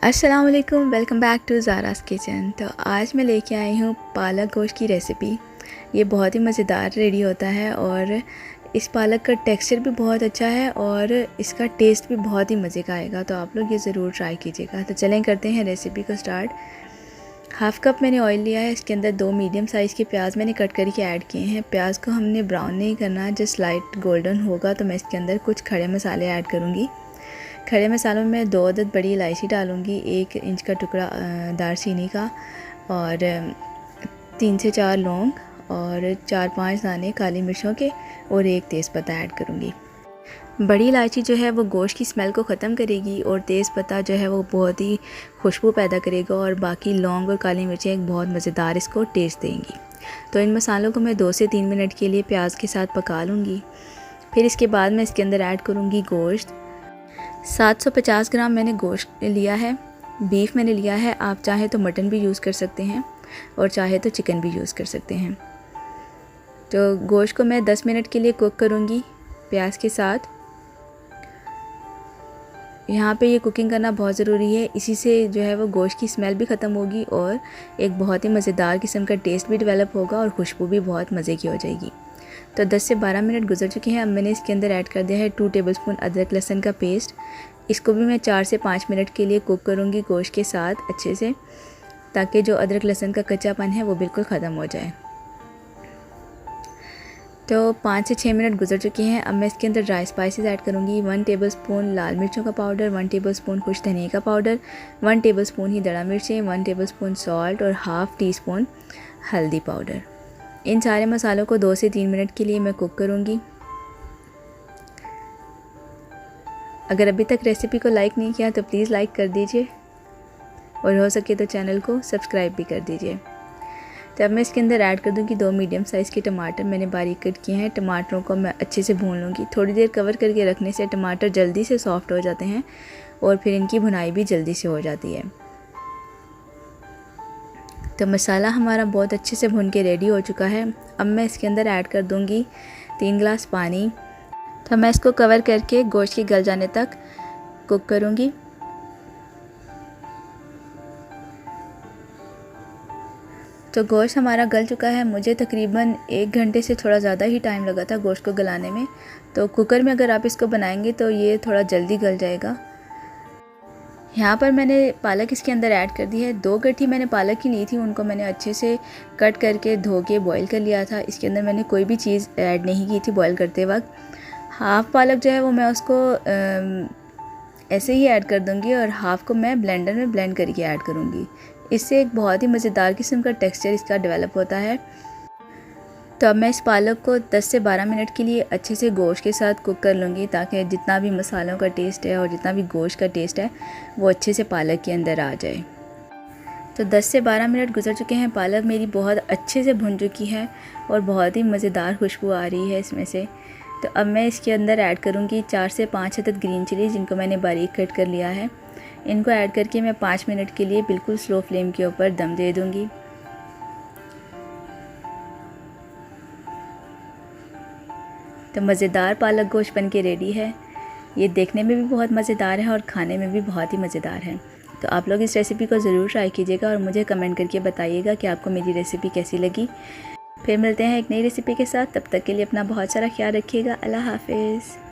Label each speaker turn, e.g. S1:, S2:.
S1: अस्सलाम वालेकुम, welcome back to ज़ारा's kitchen. तो आज मैं लेके आई हूँ पालक गोश्त की रेसिपी। ये बहुत ही मज़ेदार रेडी होता है और इस पालक का टेक्सचर भी बहुत अच्छा है और इसका टेस्ट भी बहुत ही मज़े का आएगा। तो आप लोग ये ज़रूर ट्राई कीजिएगा। तो चलें करते हैं रेसिपी को स्टार्ट। हाफ़ कप मैंने ऑयल लिया है, इसके अंदर 2 मीडियम साइज़ के प्याज मैंने कट करके ऐड किए हैं। प्याज को हमने ब्राउन नहीं करना, जस्ट लाइट गोल्डन होगा तो मैं इसके अंदर कुछ खड़े मसाले ऐड करूँगी। खड़े मसालों में 2 अदद बड़ी इलायची डालूँगी, 1 इंच का टुकड़ा दालचीनी का और 3 से 4 लौंग और 4-5 दाने काली मिर्चों के और 1 तेज़पत्ता ऐड करूँगी। बड़ी इलायची जो है वो गोश्त की स्मेल को ख़त्म करेगी और तेज़पत्ता जो है वो बहुत ही खुशबू पैदा करेगा और बाकी लौंग और काली मिर्चें एक बहुत मज़ेदार इसको टेस्ट देंगी। तो इन मसालों को मैं 2 से 3 मिनट के लिए प्याज के साथ पका लूँगी। फिर इसके बाद मैं इसके अंदर ऐड करूँगी गोश्त। 750 ग्राम मैंने गोश्त लिया है, बीफ मैंने लिया है। आप चाहे तो मटन भी यूज़ कर सकते हैं और चाहे तो चिकन भी यूज़ कर सकते हैं। तो गोश्त को मैं 10 मिनट के लिए कुक करूँगी प्याज के साथ। यहाँ पे ये कुकिंग करना बहुत ज़रूरी है, इसी से जो है वो गोश्त की स्मेल भी ख़त्म होगी और एक बहुत ही मज़ेदार किस्म का टेस्ट भी डेवलप होगा और खुशबू भी बहुत मज़े की हो जाएगी। तो 10 से 12 मिनट गुजर चुके हैं। अब मैंने इसके अंदर ऐड कर दिया है 2 टेबलस्पून अदरक लहसुन का पेस्ट। इसको भी मैं 4 से 5 मिनट के लिए कुक करूँगी गोश्त के साथ अच्छे से, ताकि जो अदरक लहसुन का कच्चापन है वो बिल्कुल ख़त्म हो जाए। तो 5 से 6 मिनट गुजर चुके हैं। अब मैं इसके अंदर ड्राई स्पाइसेस ऐड करूँगी। 1 टेबलस्पून लाल मिर्चों का पाउडर, 1 टेबलस्पून खुश धनिया का पाउडर, 1 टेबलस्पून ही दड़ा मिर्चें, 1 टेबलस्पून सॉल्ट और हाफ़ टी स्पून हल्दी पाउडर। इन सारे मसालों को 2 से 3 मिनट के लिए मैं कुक करूँगी। अगर अभी तक रेसिपी को लाइक नहीं किया तो प्लीज़ लाइक कर दीजिए और हो सके तो चैनल को सब्सक्राइब भी कर दीजिए। तो अब मैं इसके अंदर ऐड कर दूँगी 2 मीडियम साइज़ के टमाटर मैंने बारीक कट किए हैं। टमाटरों को मैं अच्छे से भून लूँगी। थोड़ी देर कवर करके रखने से टमाटर जल्दी से सॉफ्ट हो जाते हैं और फिर इनकी भुनाई भी जल्दी से हो जाती है। तो मसाला हमारा बहुत अच्छे से भून के रेडी हो चुका है। अब मैं इसके अंदर ऐड कर दूँगी 3 गिलास पानी। तो मैं इसको कवर करके गोश्त के गल जाने तक कुक करूँगी। तो गोश्त हमारा गल चुका है। मुझे तकरीबन 1 घंटे से थोड़ा ज़्यादा ही टाइम लगा था गोश्त को गलाने में। तो कुकर में अगर आप इसको बनाएंगे तो ये थोड़ा जल्दी गल जाएगा। यहाँ पर मैंने पालक इसके अंदर ऐड कर दी है। 2 गट्ठी मैंने पालक की ली थी, उनको मैंने अच्छे से कट करके धो के बॉईल कर लिया था। इसके अंदर मैंने कोई भी चीज़ ऐड नहीं की थी बॉईल करते वक्त। हाफ़ पालक जो है वो मैं उसको ऐसे ही ऐड कर दूँगी और हाफ़ को मैं ब्लेंडर में ब्लेंड करके ऐड करूँगी। इससे एक बहुत ही मज़ेदार किस्म का टेक्सचर इसका डेवलप होता है। तो अब मैं इस पालक को 10 से 12 मिनट के लिए अच्छे से गोश्त के साथ कुक कर लूँगी, ताकि जितना भी मसालों का टेस्ट है और जितना भी गोश्त का टेस्ट है वो अच्छे से पालक के अंदर आ जाए। तो 10 से 12 मिनट गुजर चुके हैं। पालक मेरी बहुत अच्छे से भुन चुकी है और बहुत ही मज़ेदार खुशबू आ रही है इसमें से। तो अब मैं इसके अंदर ऐड करूँगी 4 से 5 अदद ग्रीन चिली, जिनको मैंने बारीक कट कर लिया है। इनको ऐड करके मैं 5 मिनट के लिए बिल्कुल स्लो फ्लेम के ऊपर दम दे दूँगी। तो मज़ेदार पालक गोश्त बन के रेडी है। ये देखने में भी बहुत मज़ेदार है और खाने में भी बहुत ही मज़ेदार है। तो आप लोग इस रेसिपी को ज़रूर ट्राई कीजिएगा और मुझे कमेंट करके बताइएगा कि आपको मेरी रेसिपी कैसी लगी। फिर मिलते हैं एक नई रेसिपी के साथ। तब तक के लिए अपना बहुत सारा ख्याल रखिएगा। अल्लाह हाफ़िज़।